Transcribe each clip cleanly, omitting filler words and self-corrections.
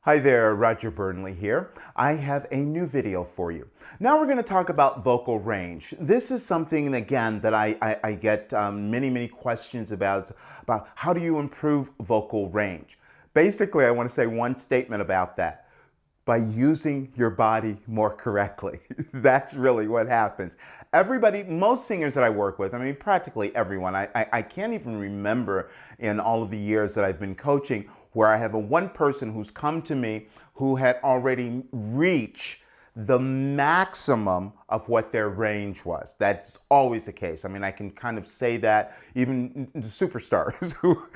Hi there, Roger Burnley here. I have a new video for you. Now we're going to talk about vocal range. This is something, again, that I get many questions about how do you improve vocal range. Basically, I want to say one statement about that. By using your body more correctly. That's really what happens. Everybody, most singers that I work with, I mean practically everyone, I can't even remember in all of the years that I've been coaching where I have one person who's come to me who had already reached the maximum of what their range was. That's always the case. I mean, I can kind of say that even the superstars who,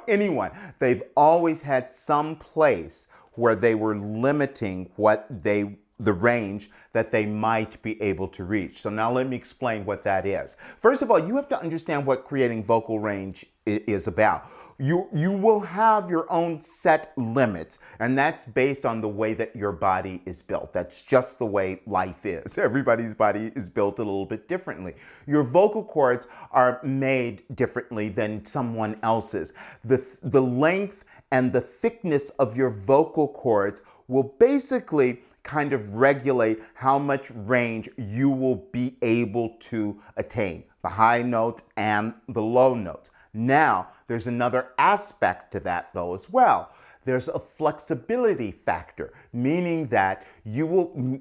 anyone, they've always had some place where they were limiting the range that they might be able to reach. So now let me explain what that is. First of all, you have to understand what creating vocal range is about. You will have your own set limits, and that's based on the way that your body is built. That's just the way life is. Everybody's body is built a little bit differently. Your vocal cords are made differently than someone else's. The length and the thickness of your vocal cords will basically kind of regulate how much range you will be able to attain, the high notes and the low notes. Now, there's another aspect to that though as well. There's a flexibility factor, meaning that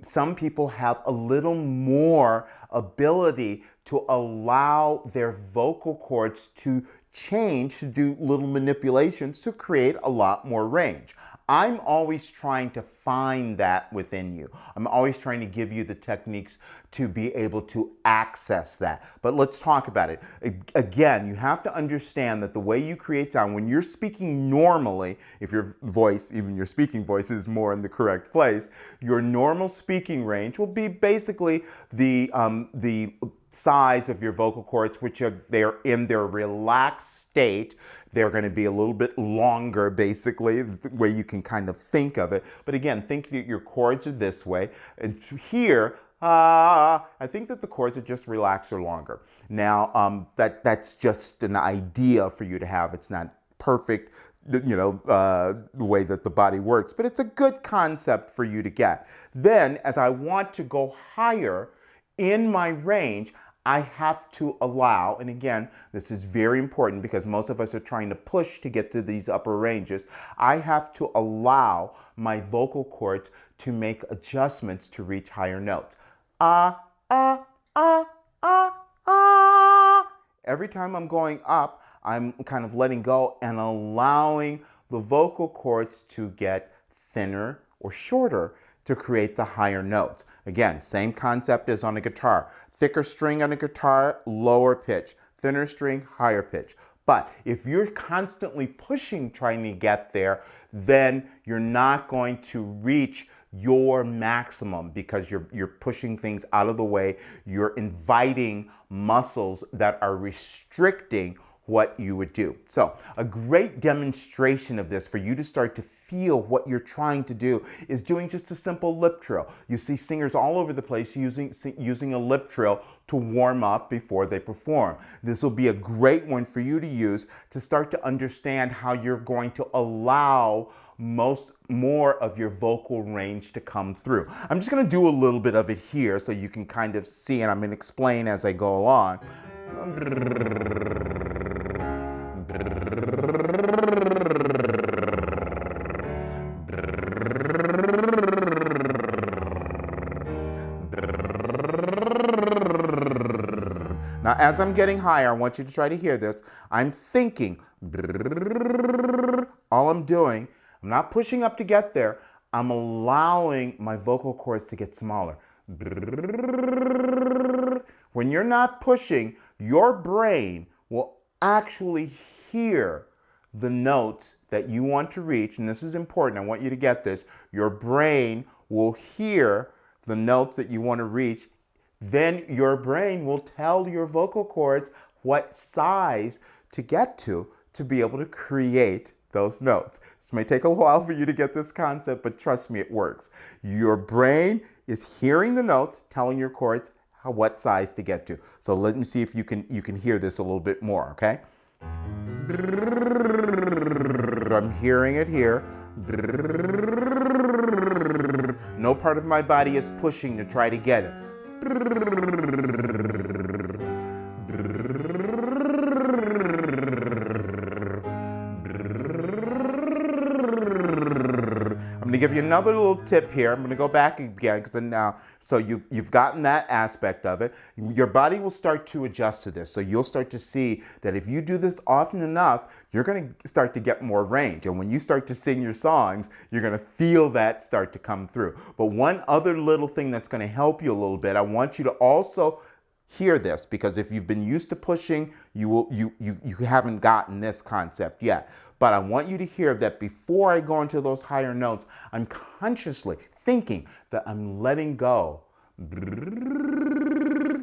some people have a little more ability to allow their vocal cords to change, to do little manipulations to create a lot more range. I'm always trying to find that within you. I'm always trying to give you the techniques to be able to access that. But let's talk about it. Again, you have to understand that the way you create sound, when you're speaking normally, if your voice, even your speaking voice, is more in the correct place, your normal speaking range will be basically the size of your vocal cords, which they're in their relaxed state. They're going to be a little bit longer, basically, the way you can kind of think of it. But again, think that your cords are this way. And here, I think that the cords are just relaxed or longer. Now, that's just an idea for you to have. It's not perfect, the way that the body works, but it's a good concept for you to get. Then, as I want to go higher in my range, I have to allow, and again, this is very important because most of us are trying to push to get to these upper ranges. I have to allow my vocal cords to make adjustments to reach higher notes. Every time I'm going up, I'm kind of letting go and allowing the vocal cords to get thinner or shorter to create the higher notes. Again, same concept as on a guitar. Thicker string on a guitar, lower pitch. Thinner string, higher pitch. But if you're constantly pushing, trying to get there, then you're not going to reach your maximum because you're pushing things out of the way. You're inviting muscles that are restricting what you would do. So a great demonstration of this for you to start to feel what you're trying to do is doing just a simple lip trill. You see singers all over the place using a lip trill to warm up before they perform. This will be a great one for you to use to start to understand how you're going to allow more of your vocal range to come through. I'm just going to do a little bit of it here so you can kind of see, and I'm going to explain as I go along. Now, as I'm getting higher, I want you to try to hear this. I'm thinking. All I'm doing, I'm not pushing up to get there. I'm allowing my vocal cords to get smaller. When you're not pushing, your brain will actually hear the notes that you want to reach, and this is important, I want you to get this. Your brain will hear the notes that you want to reach, then your brain will tell your vocal cords what size to get to be able to create those notes. This may take a while for you to get this concept, but trust me, it works. Your brain is hearing the notes, telling your cords what size to get to. So let me see if you can hear this a little bit more, okay? I'm hearing it here. No part of my body is pushing to try to get it. I'm going to give you another little tip here. I'm going to go back again because now, so you've gotten that aspect of it. Your body will start to adjust to this. So you'll start to see that if you do this often enough, you're going to start to get more range. And when you start to sing your songs, you're going to feel that start to come through. But one other little thing that's going to help you a little bit, I want you to also hear this, because if you've been used to pushing, you haven't gotten this concept yet. But I want you to hear that before I go into those higher notes, I'm consciously thinking that I'm letting go.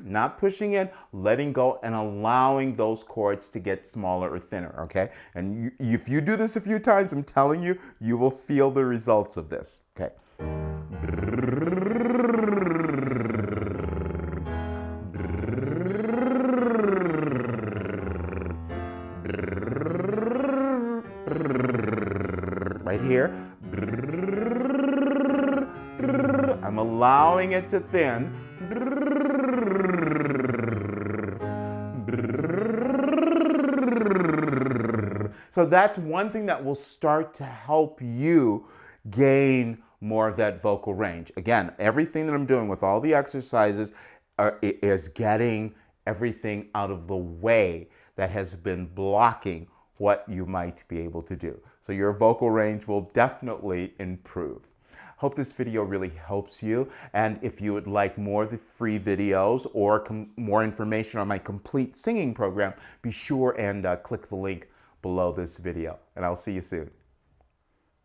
Not pushing in, letting go, and allowing those chords to get smaller or thinner, okay? And if you do this a few times, I'm telling you, you will feel the results of this, okay? Right here. I'm allowing it to thin. So that's one thing that will start to help you gain more of that vocal range. Again, everything that I'm doing with all the exercises is getting everything out of the way that has been blocking what you might be able to do. So your vocal range will definitely improve. Hope this video really helps you. And if you would like more of the free videos or more information on my complete singing program, be sure and click the link below this video. And I'll see you soon.